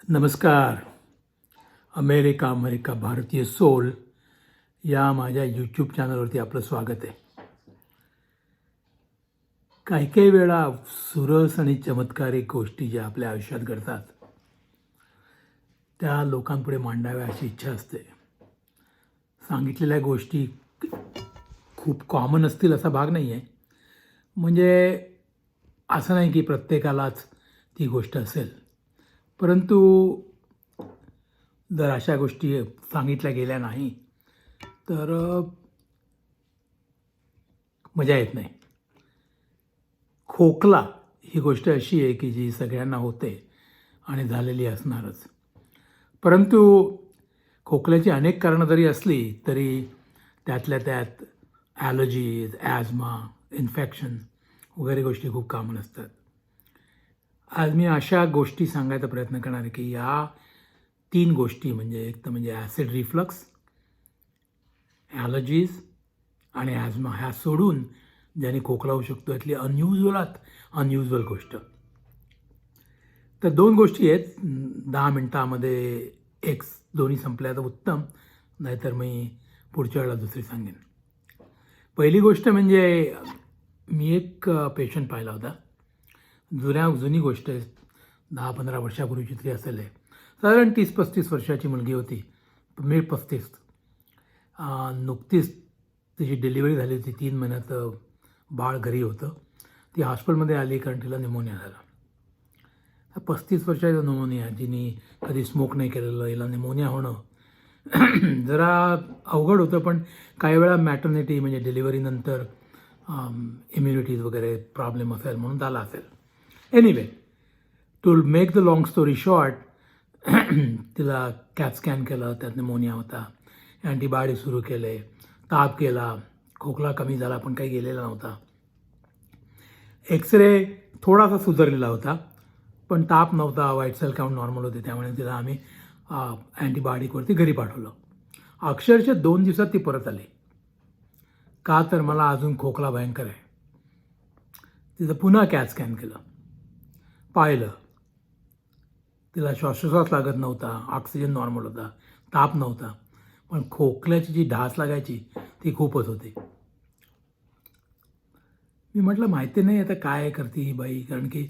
नमस्कार. अमेरिका भारतीय सोल या माझ्या यूट्यूब चॅनलवरती आपलं स्वागत आहे. काही वेळा सुरस आणि चमत्कारिक गोष्टी ज्या आपल्या आयुष्यात घडतात त्या लोकांपुढे मांडाव्या अशी इच्छा असते. सांगितलेल्या गोष्टी खूप कॉमन असतील असा भाग नाही आहे. म्हणजे असं नाही की प्रत्येकालाच ती गोष्ट असेल, परंतु जर अशा गोष्टी सांगितल्या गेल्या नाही तर मजा येत नाही. खोकला ही गोष्ट अशी आहे की जी सगळ्यांना होते आणि झालेली असणारच. परंतु खोकल्याची अनेक कारणं जरी असली तरी त्यातल्या त्यात ॲलर्जीज, ॲझमा, इन्फेक्शन वगैरे गोष्टी खूप कॉमन असतात. आज मी अशा गोष्टी सांगायचा प्रयत्न करणार आहे की या 3 गोष्टी म्हणजे एक तर म्हणजे ॲसिड रिफ्लक्स, ॲलर्जीज आणि ॲझमा ह्या सोडून ज्याने खोकला होऊ शकतो यातली अनयुज्युअल गोष्ट. तर 2 गोष्टी आहेत. 10 मिनटामध्ये दोन्ही संपल्या तर उत्तम, नाहीतर मी पुढच्या वेळेला दुसरी सांगेन. पहिली गोष्ट म्हणजे मी एक पेशंट पाहिला होता. जुनी गोष्ट आहे, 10-15 वर्षापूर्वीची तरी असेल. आहे साधारण 30-35 वर्षाची मुलगी होती, मिड 35. नुकतीच तिची डिलिव्हरी झाली होती. 3 महिन्याचं बाळ घरी होतं. ती हॉस्पिटलमध्ये आली कारण तिला निमोनिया झाला. 35 वर्षाचा निमोनिया, जिने कधी स्मोक नाही केलेलं, हिला निमोनिया होणं जरा अवघड होतं. पण काही वेळा मॅटर्निटी म्हणजे डिलिव्हरीनंतर इम्युनिटीज वगैरे प्रॉब्लेम असेल म्हणून झाला असेल. Anyway, to make the long story short, तिला कॅट स्कॅन केलं, त्यात निमोनिया होता. अँटीबायोटिक सुरू केले, ताप केला, खोकला कमी झाला पण काही गेलेला नव्हता. एक्सरे थोडासा सुधारलेला होता पण ताप नव्हता, व्हाईट सेल काउंट नॉर्मल होते. त्यामुळे तिला आम्ही अँटीबायोटिकवरती घरी पाठवलं. अक्षरशः 2 दिवसात ती परत आली. का तर मला अजून खोकला भयंकर आहे. तिथं पुन्हा कॅट स्कॅन केलं, पाहिलं तिला श्वासोच्छ्वास लागत नव्हता, ऑक्सिजन नॉर्मल होता, ताप नव्हता, पण खोकल्याची जी ढास लागायची ती खूपच होती. मी म्हटलं माहिती नाही आता काय करते ही बाई, कारण की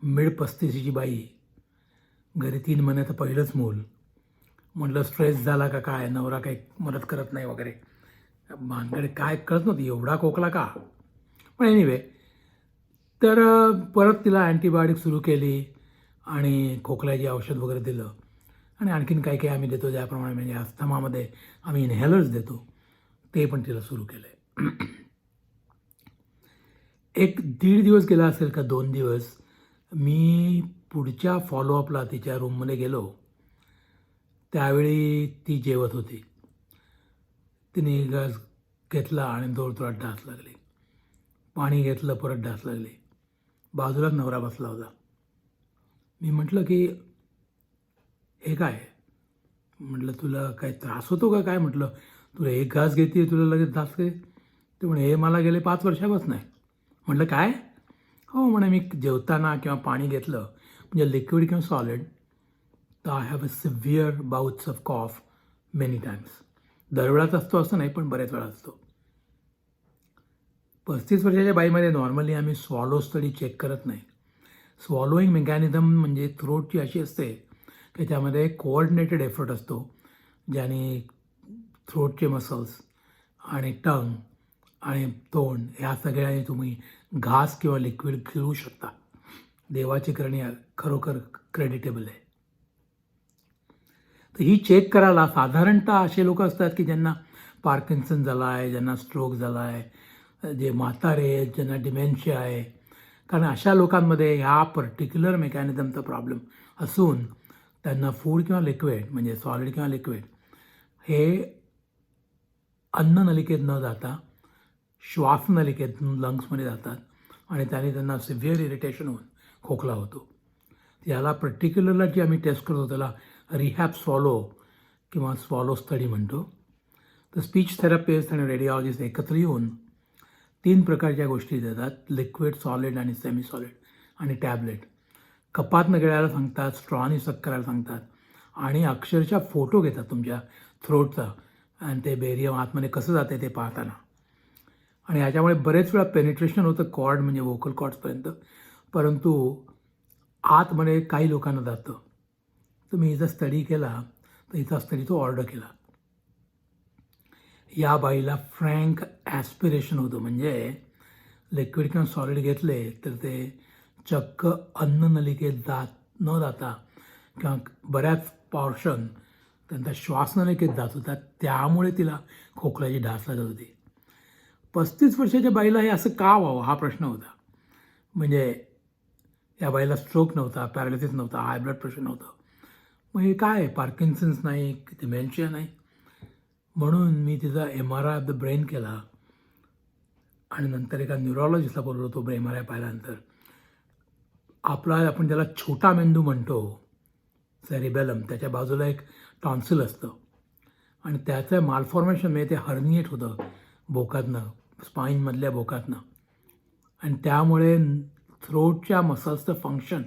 मिड 35ची बाई, घरी 3 महिन्याचं पहिलंच मूल. म्हटलं स्ट्रेस झाला का काय, नवरा काही मदत करत नाही वगैरे, भानगडे काय कळत नव्हती, एवढा खोकला का. पण एनिवे, तर परत तिला अँटीबायोटिक सुरू केली आणि खोकल्याची औषध वगैरे दिलं आणि आणखीन काही आम्ही देतो ज्याप्रमाणे म्हणजे अस्थमामध्ये आम्ही इन्हेलर्स देतो ते पण तिला सुरू केलं आहे. 1-1.5 दिवस गेला असेल का 2 दिवस, मी पुढच्या फॉलोअपला तिच्या रूममध्ये गेलो. त्यावेळी ती जेवत होती. तिने गॅस घेतला आणि जोरजोरात ढास लागली. पाणी घेतलं, परत ढास लागली. बाजूलाच नवरा बसला होता. मी म्हटलं की हे काय. म्हटलं तुला काय त्रास होतो का काय. म्हटलं तुला एक घास घेते तुला लगेच ढास काय. ते म्हणे हे मला गेले 5 वर्षापासून आहे. म्हटलं काय. हो म्हणे, मी जेवताना किंवा पाणी घेतलं म्हणजे लिक्विड किंवा सॉलिड, तर I have a severe bouts of cough many times. दरवेळाच असतो असं नाही, पण बऱ्याच वेळा असतो. 35 वर्षाच्या बाईमध्ये नॉर्मली आम्ही स्वॉलो स्टडी चेक करत नाही. स्वॉलोईंग मेकॅनिझम म्हणजे थ्रोटची अशी असते की त्यामध्ये कोऑर्डिनेटेड एफर्ट असतो, ज्याने थ्रोटचे मसल्स आणि टंग आणि तोंड ह्या सगळ्यांनी तुम्ही घास किंवा लिक्विड गिळू शकता. देवाची करणी खरोखर क्रेडिटेबल आहे. तर ही चेक करायला साधारणतः असे लोक असतात की ज्यांना पार्किन्सन झाला आहे, ज्यांना स्ट्रोक झाला आहे, जे म्हातारे आहेत, ज्यांना डिमेन्शिया आहे. कारण अशा लोकांमध्ये ह्या पर्टिक्युलर मेकॅनिझमचा प्रॉब्लेम असून त्यांना फूड किंवा लिक्विड म्हणजे सॉलिड किंवा लिक्विड हे अन्ननलिकेत न जाता श्वासनलिकेत लंग्समध्ये जातात आणि त्याने त्यांना सिव्हिअर इरिटेशन होऊन खोकला होतो. याला पर्टिक्युलरला जी आम्ही टेस्ट करतो त्याला रिहॅब स्वॉलो किंवा स्वॉलो स्टडी म्हणतो. तर स्पीच थेरपिस्ट आणि रेडिओलॉजिस्ट एकत्र येऊन 3 प्रकारच्या गोष्टी देतात, लिक्विड, सॉलिड आणि सेमी सॉलिड आणि टॅबलेट. कपातनं गिळायला सांगतात, स्ट्रॉनी सक करायला सांगतात आणि अक्षरशः फोटो घेतात तुमच्या थ्रोटचा आणि ते बेरियम आतमध्ये कसं जाते ते पाहताना. आणि ह्याच्यामुळे बरेच वेळा पेनिट्रेशन होतं कॉर्ड म्हणजे वोकल कॉर्ड्सपर्यंत, परंतु आतमध्ये काही लोकांना जातं. तर मी हिचा स्टडी केला, तर हिचा स्टडी तो ऑर्डर केला. या बाईला फ्रँक ॲस्पिरेशन होतं, म्हणजे लिक्विड किंवा सॉलिड घेतले तर ते चक्क अन्ननलिकेत न जाता किंवा बऱ्याच पॉर्शन त्यांचा श्वासनलिकेत जात होता. त्यामुळे तिला खोकल्याची ढास लागत होती. 35 वर्षाच्या बाईला हे असं का व्हावं हा प्रश्न होता. म्हणजे या बाईला स्ट्रोक नव्हता, पॅरालिसिस नव्हता, हाय ब्लड प्रेशर नव्हतं. मग हे काय पार्किन्सन्स नाही, डिमेन्शिया नाही. म्हणून मी तिचा MRI ऑफ द ब्रेन केला आणि नंतर एका न्यूरोलॉजिस्टला बोलवलं होतो MRI पाहिल्यानंतर. आपण त्याला छोटा मेंदू म्हणतो, सेरिबेलम, त्याच्या बाजूला एक टॉन्सिल असतं आणि त्याचं मालफॉर्मेशन म्हणजे ते हर्निएट होतं बोकातनं, स्पाईनमधल्या बोकातनं, आणि त्यामुळे थ्रोटच्या मसल्सचं फंक्शन,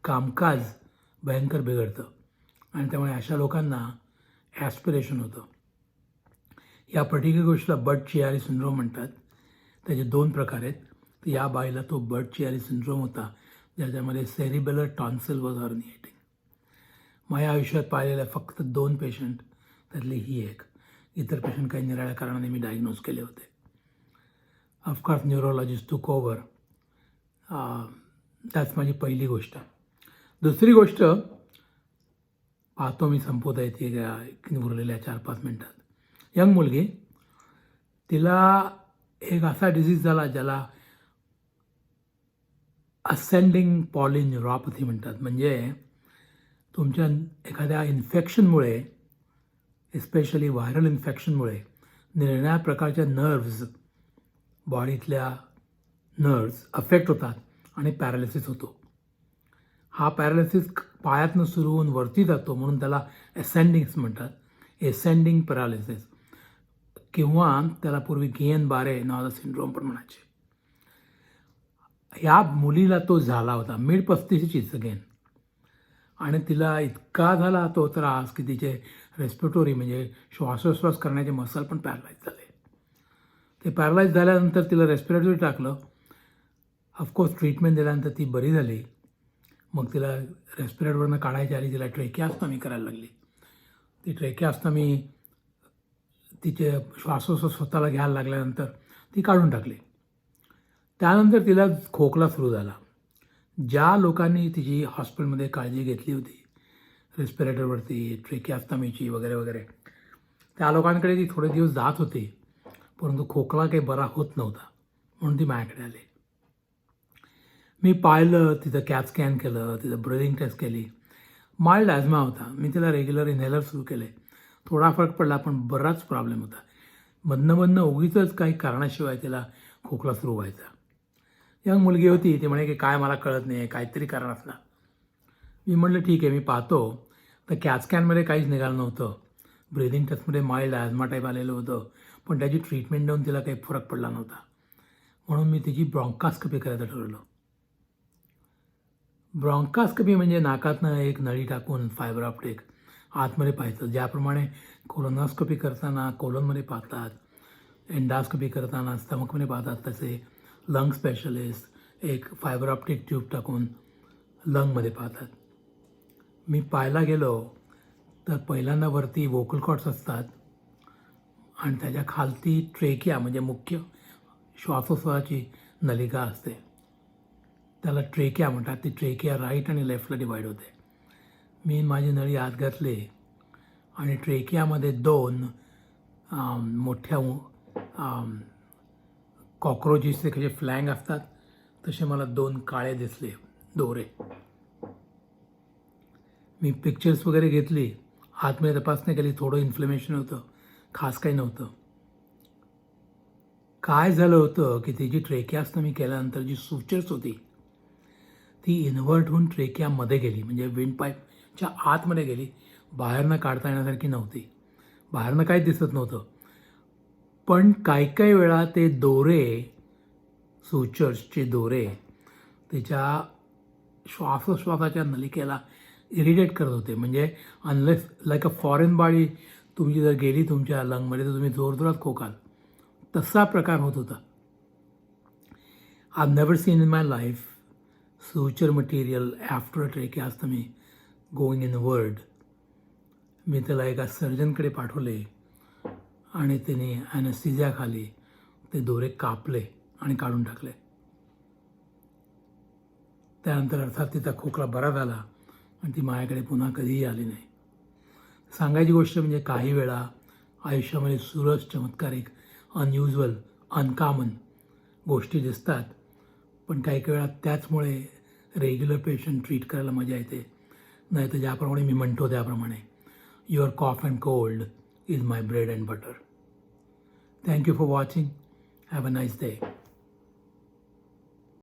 कामकाज भयंकर बिघडतं आणि त्यामुळे अशा लोकांना ॲस्पिरेशन होतं. या पर्टिक्युलर गोष्टीला बट चियारी सिंड्रोम म्हणतात. त्याचे 2 प्रकार आहेत. तर या बाईला तो बट चियारी सिंड्रोम होता, ज्याच्यामध्ये सेरिबेलर टॉन्सिल वॉज हर्निएटिंग. माझ्या आयुष्यात पाहिलेल्या फक्त 2 पेशंट, त्यातली ही एक. इतर पेशंट काही निराळ्या कारणाने मी डायग्नोज केले होते. ऑफकोर्स न्यूरोलॉजिस्ट टूक ओव्हर. त्याच माझी पहिली गोष्ट. दुसरी गोष्ट पाहतो मी संपवता येते का उरलेल्या 4-5 मिनटात. यंग मुलगी, तिला एक असा डिझीज झाला ज्याला असेंडिंग पॉलिन्युरॉपॅथी म्हणतात. म्हणजे तुमच्या एखाद्या इन्फेक्शनमुळे, एस्पेशली व्हायरल इन्फेक्शनमुळे निरनिराळ्या प्रकारच्या नर्व्स, बॉडीतल्या नर्व्स अफेक्ट होतात आणि पॅरालिसिस होतो. हा पॅरालिसिस पायातनं सुरू होऊन वरती जातो, म्हणून त्याला एसेंडिंग्स म्हणतात, एसेंडिंग पॅरालिसिस, किंवा त्याला पूर्वी गियन-बारे नावाचा सिंड्रोम पण म्हणायचे. ह्या मुलीला तो झाला होता, मिड 35ची अगेन, आणि तिला इतका झाला तो त्रास की तिचे रेस्पिरेटरी म्हणजे श्वासोच्छ्वास करण्याचे मसल पण पॅरलाईज झाले. ते पॅरलाईज झाल्यानंतर तिला रेस्पिरेटरी टाकलं. ऑफकोर्स ट्रीटमेंट दिल्यानंतर ती बरी झाली. मग तिला रेस्पिरेटरवरनं काढायच्या आधी तिला ट्रेकिओस्टॉमी करायला लागली. ती ट्रेकिओस्टॉमी तिचे श्वासोच्छ्वास स्वतःला घ्यायला लागल्यानंतर ती काढून टाकली. त्यानंतर तिला खोकला सुरू झाला. ज्या लोकांनी तिची हॉस्पिटलमध्ये काळजी घेतली होती रेस्पिरेटरवरती, ट्रेकिओस्टॉमीची वगैरे वगैरे, त्या लोकांकडे ती थोडे दिवस जात होती, परंतु खोकला काही बरा होत नव्हता, म्हणून ती माझ्याकडे आली. मी पाहिलं, तिचं कॅप स्कॅन केलं, तिचं ब्रिदिंग टेस्ट केली. माइल्ड ॲझमा होता. मी तिला रेग्युलर इनहेलर सुरू केले. थोडा फरक पडला, पण बराच प्रॉब्लेम होता. मधनं उगीचच काही कारणाशिवाय तिला खोकला सुरू व्हायचा. यंग मुलगी होती, ती म्हणे की काय मला कळत नाही, काहीतरी कारण असणार. मी म्हटलं ठीक आहे, मी पाहतो. तर कॅप स्कॅनमध्ये काहीच निघालं नव्हतं. ब्रिदिंग टेस्टमध्ये माइल्ड ॲझमा टाईप आलेलं होतं, पण त्याची ट्रीटमेंट देऊन तिला काही फरक पडला नव्हता. म्हणून मी तिची ब्रॉन्कास्कोपी करायचं ठरवलं. ब्रॉन्कास्कोपी म्हणजे नाकातनं एक नळी टाकून फायबर ऑप्टिक आतमध्ये पाहायचं. ज्याप्रमाणे कोलोनॉस्कोपी करताना कोलनमध्ये पाहतात, एंडॉस्कोपी करताना स्टमकमध्ये पाहतात, तसे लंग स्पेशलिस्ट एक फायबर ऑप्टिक ट्यूब टाकून लंगमध्ये पाहतात. मी पाहायला गेलो तर पहिल्यांदा वरती वोकल कॉर्ड्स असतात आणि त्याच्या खालती ट्रेकिया म्हणजे मुख्य श्वासोच्छ्वासाची नलिका असते, त्याला ट्रेकिया म्हणतात. ती ट्रेकिया राईट आणि लेफ्टला डिवाईड होते. मी माझी नळी आत घातली आणि ट्रेकियामध्ये 2 मोठ्या कॉक्रोचेसचे कसे फ्लँग असतात तसे मला 2 काळे दिसले दोरे. मी पिक्चर्स वगैरे घेतली, आतमध्ये तपासणी केली. थोडं इन्फ्लेमेशन होतं, खास काही नव्हतं. काय झालं होतं की तिची ट्रेकिओस्टॉमी केल्यानंतर जी सुचर्स होती ती इन्व्हर्ट होऊन ट्रेकियामध्ये गेली, म्हणजे विंड पाईपच्या आतमध्ये गेली. बाहेरनं काढता येण्यासारखी नव्हती, बाहेरनं काहीच दिसत नव्हतं. पण काही वेळा ते दोरे, सुचर्सचे दोरे तिच्या श्वासोश्वासाच्या नलिकेला इरिटेट करत होते. म्हणजे unless like a foreign body तुमची जर गेली तुमच्या लंगमध्ये तर तुम्ही जोरजोरात खोकाल, तसा प्रकार होत होता. I've never seen in my life suture material after a tracheostomy going inward. मी त्याला एका सर्जनकडे पाठवले आणि त्याने ॲनेस्थेसियाखाली ते दोरे कापले आणि काढून टाकले. त्यानंतर अर्थात तिचा खोकला बरा झाला आणि ती माझ्याकडे पुन्हा कधीही आली नाही. सांगायची गोष्ट म्हणजे काही वेळा आयुष्यामध्ये सुरज, चमत्कारिक, अनयुज्युअल, अनकॉमन गोष्टी दिसतात, पण काही वेळा त्याचमुळे रेग्युलर पेशंट ट्रीट करायला मजा येते. नाही तर ज्याप्रमाणे मी म्हणतो त्याप्रमाणे your cough and cold is my bread and butter. Thank you for watching. Have a nice day.